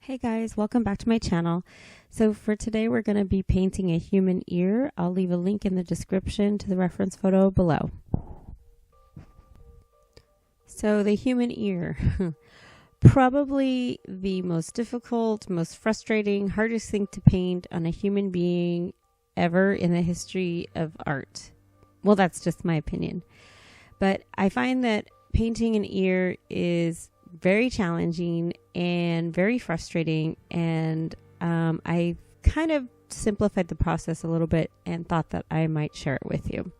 Hey guys, welcome back to my channel. So for today we're going to be painting a human ear. I'll leave a link in the description to the reference photo below. So the human ear, probably the most difficult, most frustrating, hardest thing to paint on a human being ever in the history of art. Well, that's just my opinion. But I find that painting an ear is very challenging and very frustrating, and I kind of simplified the process a little bit and thought that I might share it with you.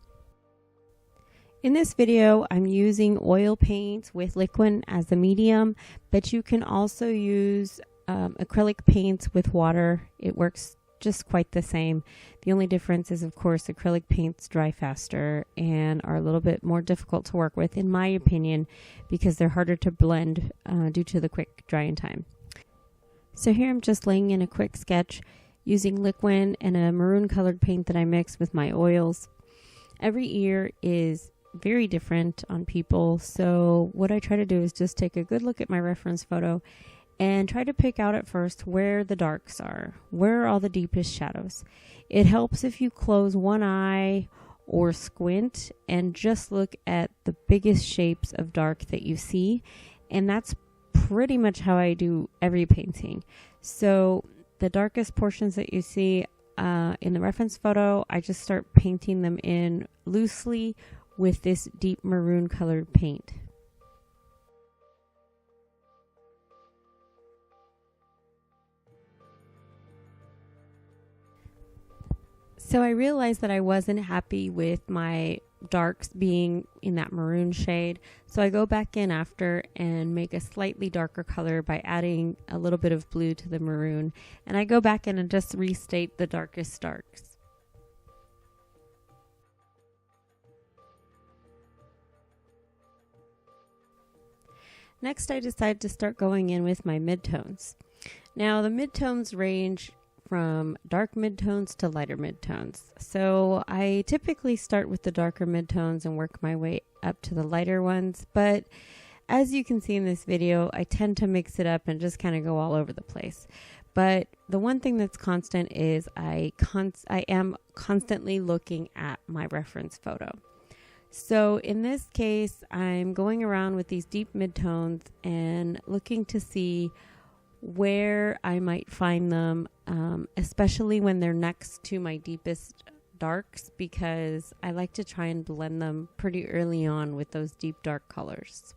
In this video, I'm using oil paints with liquid as the medium, but you can also use acrylic paints with water. It works just quite the same. The only difference is, of course, acrylic paints dry faster and are a little bit more difficult to work with, in my opinion, because they're harder to blend due to the quick drying time. So here I'm just laying in a quick sketch using liquid and a maroon colored paint that I mix with my oils. Every ear is very different on people, so what I try to do is just take a good look at my reference photo and try to pick out at first where the darks are, where are all the deepest shadows. It helps if you close one eye or squint and just look at the biggest shapes of dark that you see, and that's pretty much how I do every painting. So the darkest portions that you see in the reference photo, I just start painting them in loosely with this deep maroon colored paint. So I realized that I wasn't happy with my darks being in that maroon shade. So I go back in after and make a slightly darker color by adding a little bit of blue to the maroon. And I go back in and just restate the darkest darks. Next, I decide to start going in with my midtones. Now, the midtones range from dark midtones to lighter midtones. So I typically start with the darker midtones and work my way up to the lighter ones. But as you can see in this video, I tend to mix it up and just kind of go all over the place. But the one thing that's constant is I am constantly looking at my reference photo. So in this case, I'm going around with these deep midtones and looking to see where I might find them, especially when they're next to my deepest darks, because I like to try and blend them pretty early on with those deep dark colors.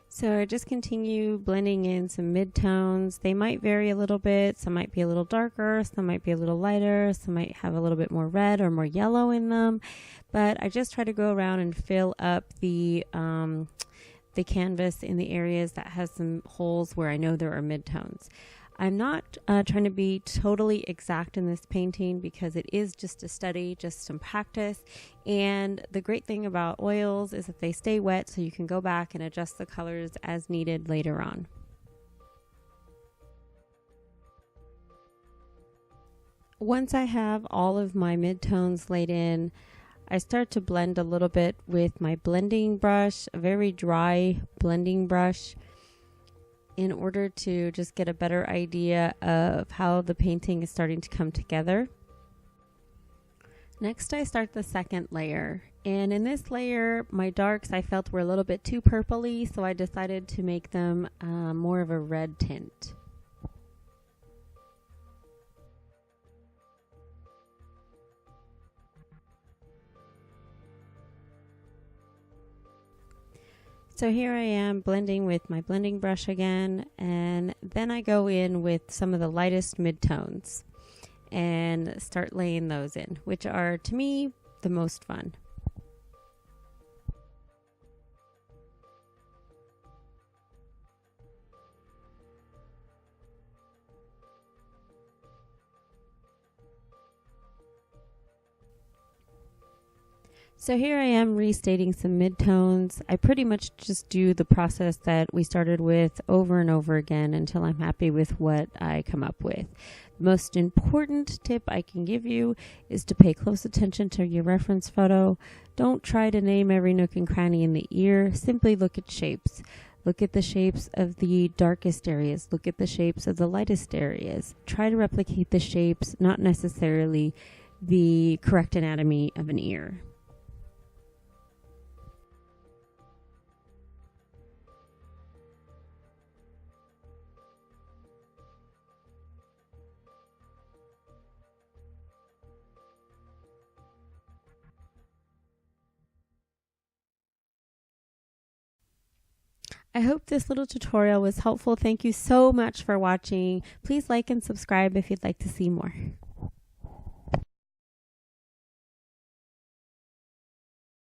So I just continue blending in some midtones. They might vary a little bit. Some might be a little darker, some might be a little lighter, some might have a little bit more red or more yellow in them. But I just try to go around and fill up the canvas in the areas that has some holes where I know there are midtones. I'm not trying to be totally exact in this painting because it is just a study, just some practice. And the great thing about oils is that they stay wet, so you can go back and adjust the colors as needed later on. Once I have all of my midtones laid in, I start to blend a little bit with my blending brush, a very dry blending brush, in order to just get a better idea of how the painting is starting to come together. Next, I start the second layer. And in this layer, my darks I felt were a little bit too purpley, so I decided to make them more of a red tint. So here I am blending with my blending brush again, and then I go in with some of the lightest midtones and start laying those in, which are, to me, the most fun. So here I am restating some midtones. I pretty much just do the process that we started with over and over again until I'm happy with what I come up with. The most important tip I can give you is to pay close attention to your reference photo. Don't try to name every nook and cranny in the ear. Simply look at shapes. Look at the shapes of the darkest areas. Look at the shapes of the lightest areas. Try to replicate the shapes, not necessarily the correct anatomy of an ear. I hope this little tutorial was helpful. Thank you so much for watching. Please like and subscribe if you'd like to see more.